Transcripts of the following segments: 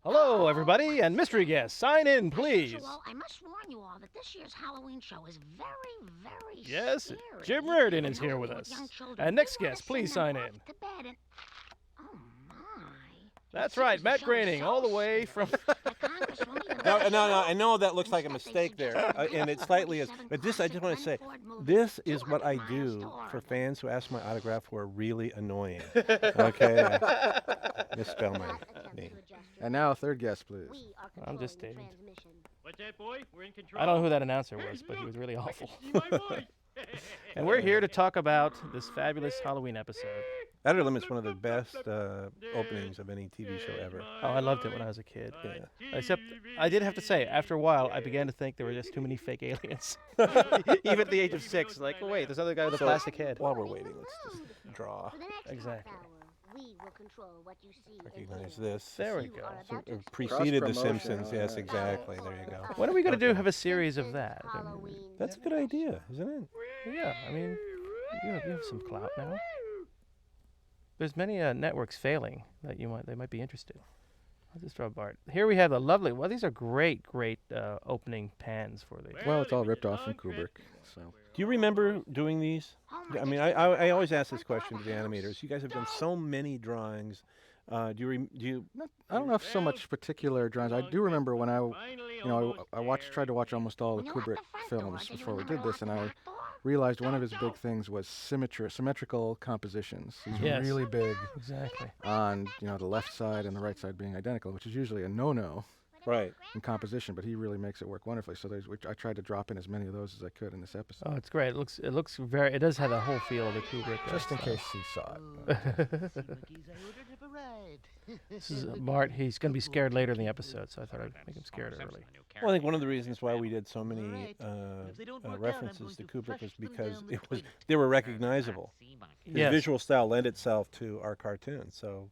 Hello, everybody, and mystery guests, sign in, please. Well, I must warn you all that this year's Halloween show is very Yes, scary. Jim Reardon is And here with young us. children, And we next wanna guest, send please them sign off in. to bed and... Oh, my. That's It seems right, the Matt show is Groening, so all the way scary from... that Congress won't even No, let no, us no. show. I know that looks like a Instead, mistake they there, suggested and it slightly is. But this, I just want to say, this is what I do for fans who ask my autograph who are really annoying. Okay, I misspell my name. And now, third guest, please. I'm just David. What's that, boy? We're in control. I don't know who that announcer was, but he was really awful. And we're here to talk about this fabulous Halloween episode. Outer Limits is one of the best openings of any TV show ever. Oh, I loved it when I was a kid. Yeah. Except, I did have to say, after a while, I began to think there were just too many fake aliens. Even at the age of 6, like, oh, wait, this other guy with a So, plastic head. While we're waiting, let's just draw. Exactly. We will control what you see Recognize this. There we go. So it preceded The Cross-promotion, Simpsons. oh, Yes, yeah. exactly. There you go. When are we going to have a series of that? That's a good idea, isn't it? Yeah, I mean, you have some clout now. There's many networks failing that they might be interested. I'll just draw Bart. Here we have the lovely. Well, these are great opening pans for the. Well, it's all ripped off from Kubrick. So Do you remember doing these? I mean, I always ask this question to the animators. You guys have done so many drawings. Do you? I don't know if so much particular drawings. I do remember when I tried to watch almost all the Kubrick films before we did this, and I realized one of his big things was symmetrical compositions. These were Yes. really big Exactly. on the left side and the right side being identical, which is usually a no-no Right. in composition, but he really makes it work wonderfully. So I tried to drop in as many of those as I could in this episode. Oh, it's great. It looks very. It does have the whole feel of the Kubrick. Just in case he saw it. This is Bart. He's going to be scared later in the episode, so I thought I'd make him scared early. Well, I think one of the reasons why we did so many references to Kubrick was because they were recognizable. His Yes. visual style lent itself to our cartoon. So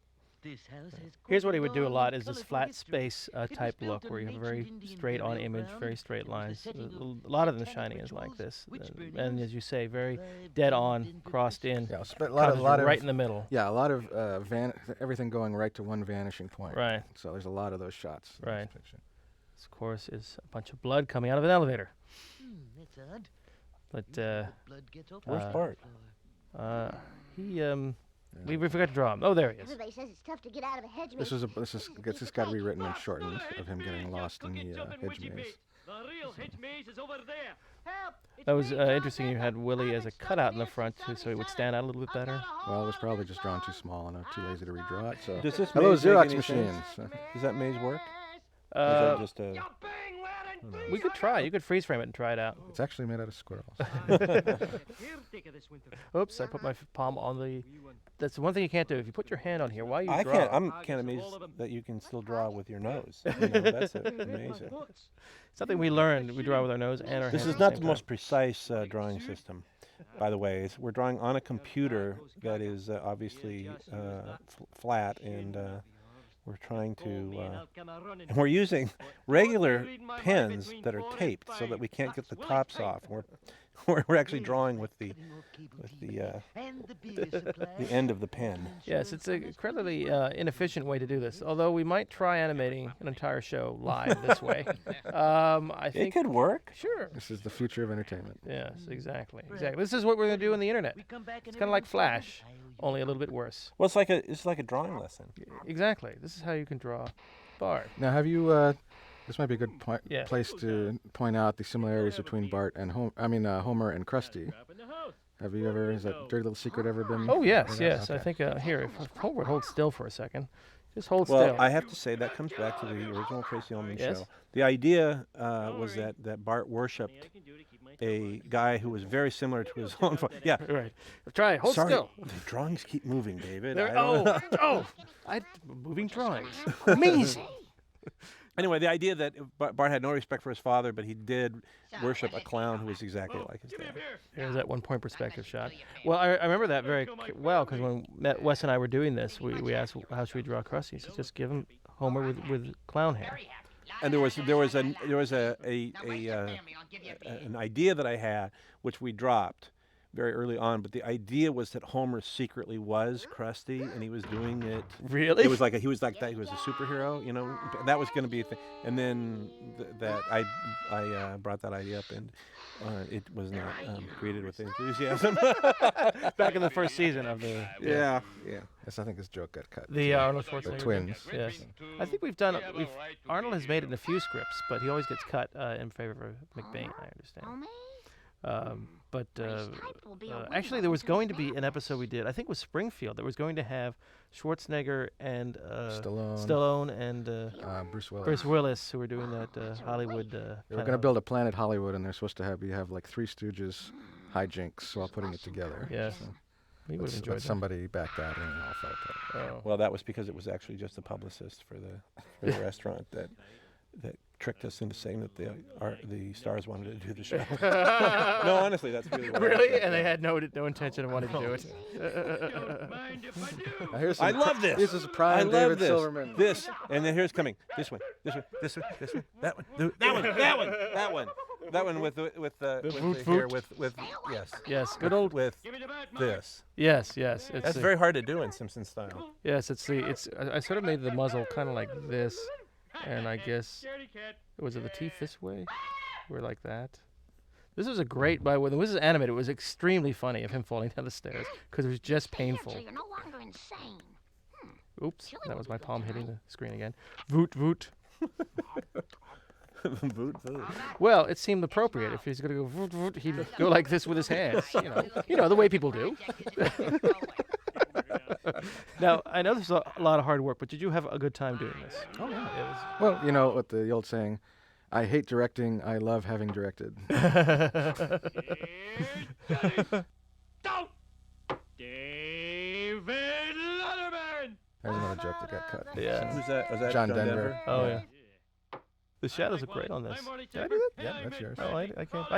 Here's what he would do a lot: is this flat space type look, where you have a very straight on image, very straight lines. A lot of The Shining is like this, and as you say, very dead on, crossed in, Yeah, a lot of right in the middle. Yeah, a lot of everything going right to one vanishing point. Right. So there's a lot of those shots. in this Right. picture. This, of course, is a bunch of blood coming out of an elevator. That's odd. But Blood gets off where's Uh, Bart? we forgot to draw him. Oh, there he is. Everybody says it's tough to get out of a hedge This got rewritten and shortened of him getting lost in the hedge maze. The real hedge maze is over there. Help! That was interesting. You had Willie as a cutout in the front, too, so he would stand out a little bit better. Well, it was probably just drawn too small and I'm too lazy to redraw it. So Does this hello, maze make Xerox any machines. sense? Does that maze work? Or is Uh, that just a? we could try. You could freeze frame it and try it out. It's actually made out of squirrels. Oops, I put my palm on the. That's the one thing you can't do. If you put your hand on here, while you I draw, can't. I'm kind of amazed that you can still draw with your nose. That's amazing. something we learned. We draw with our nose and our This hands is at not the the same most precise drawing system, by the way. We're drawing on a computer that is obviously flat, and we're trying to. And we're using regular pens that are taped so that we can't get the tops off. We're actually drawing with the end of the pen. Yes, it's an incredibly inefficient way to do this. Although we might try animating an entire show live this way. I It think. could work. Sure. This is the future of entertainment. Yes, exactly. This is what we're going to do on the internet. It's kind of like Flash, only a little bit worse. Well, it's like a drawing lesson. Exactly. This is how you can draw Bart. Now, have you? This might be a good Yeah. place to point out the similarities between Bart and Homer and Krusty. Have you ever? Has that dirty little secret ever been? Oh yes, Okay. yes. I think here, if Homer holds still for a second, just hold Well, still. I have to say that comes back to the original Tracy Ullman Yes. show. The idea was that Bart worshipped a guy who was very similar to his own father. Yeah. Right. Try. Hold Sorry, still. the drawings keep moving, David. There, I don't oh, moving drawings. Amazing. Anyway, the idea that Bart had no respect for his father, but he did worship a clown who was exactly like his dad. There's that one point perspective shot. Well, I remember that very well because when Wes and I were doing this, we asked how should we draw Krusty. He said just give him Homer with clown hair. And there was an idea that I had, which we dropped, very early on. But the idea was that Homer secretly was Krusty, and he was doing it. Really? It was like he was like that. He was a superhero, you know. That was going to be a thing. And then that I brought that idea up, and it was not greeted with enthusiasm. Back in the first season of the Yeah. Yes, I think this joke got cut. the Arnold Schwarzenegger. The twins. Yes, I think Arnold has made it in a few scripts, but he always gets cut in favor of McBain. I understand. Oh, me? But His type will be a actually, winner there was in going to be that an episode we did. I think it was Springfield. That was going to have Schwarzenegger and Stallone. and Bruce Willis. Bruce Willis, who were doing that Hollywood. They were kind going to of- build a planet Hollywood, and they're supposed to have like Three Stooges hijinks while putting it together. Yes. So, We would have but enjoyed that. somebody backed out and it all fell apart. Oh. Well, that was because it was actually just a publicist for the restaurant that tricked us into saying that the stars wanted to do the show. No, honestly, that's really what Really? happened. And they had no intention of wanting to do it. Don't mind if I do. Now here's I some love this. This is I prime love David this. Silverman. This, and then here's coming. This one, that one with the voot here voot. with yes, Yes, good old. with Give me the bat, Mark. this. Yes, yes. It's That's very hard to do in Simpson style. Yes, I sort of made the muzzle kind of like this, and I guess Scaredy cat. was it the teeth this way, or like that. This was a great. By the way, this is animated. It was extremely funny of him falling down the stairs because it was just Stay here painful. till you're no longer insane. Oops, that was my palm hitting the screen again. Voot voot. Voot, voot. Well, it seemed appropriate. If he's gonna go voot voot, he'd go like this with his hands. You know the way people do. Now I know this is a lot of hard work, but did you have a good time doing this? Oh, yeah. It was. Well, you know what the old saying, I hate directing, I love having directed. Don't! David Letterman! There's another joke that got cut. Yeah. Who's that? Was that John Denver. Oh yeah. The shadows look great on this. Did I do that? Yeah, that's yours. Oh, I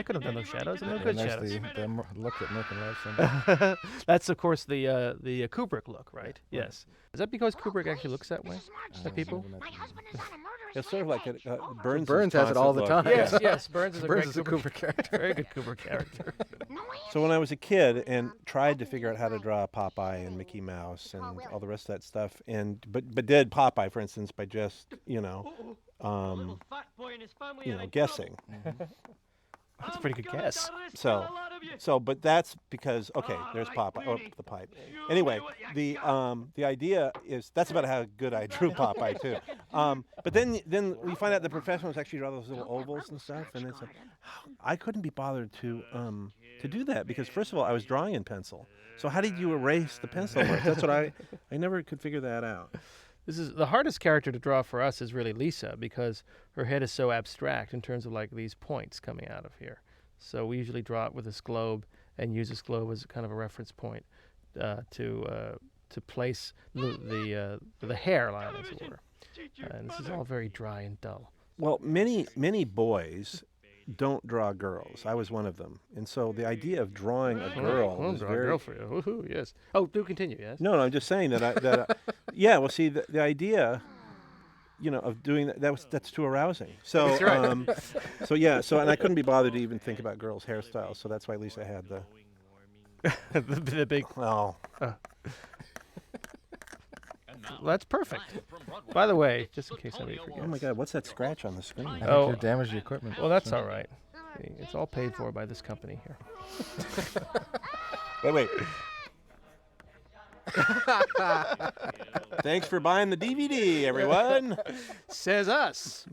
could have done those shadows. And they're good And that's shadows. the look that Merkin loves. That's of course the Kubrick look, right? Yes. Is that because Kubrick actually looks that way? Mrs. March, At people? my husband is on a murderous It's sort of like rampage. Over. Burns. Burns has it all the time. Yes, yes. Burns is a Burns great is a Kubrick character. very good Kubrick character. No So when I was a kid and tried to figure out how to draw Popeye and Mickey Mouse and all the rest of that stuff, but did Popeye, for instance, by just Little fat boy and his family are in guessing. That's a pretty good guess. So, but that's because there's Popeye. Oh, the pipe. Anyway, the idea is that's about how good I drew Popeye too. But then we find out the professionals actually draw those little ovals and stuff, and it's like I couldn't be bothered to do that because first of all I was drawing in pencil. So how did you erase the pencil marks? That's what I never could figure that out. This is the hardest character to draw for us is really Lisa because her head is so abstract in terms of like these points coming out of here. So we usually draw it with this globe and use this globe as kind of a reference point to place the hairline, as it were. And this is all very dry and dull. Well, many boys don't draw girls. I was one of them, and so the idea of drawing a girl I'll was draw very. a girl for you. Woohoo! Yes. Oh, do continue. Yes. No, I'm just saying that yeah. Well, see, the idea, of doing that's too arousing. So, That's right. and I couldn't be bothered to even think about girls' hairstyles. So that's why Lisa had the big. well. That's perfect. By the way, just in case somebody forgets. Oh my God, what's that scratch on the screen? I think Oh. you damaged the equipment. Well, that's all right. See, it's all paid for by this company here. Wait. Thanks for buying the DVD, everyone. Says us.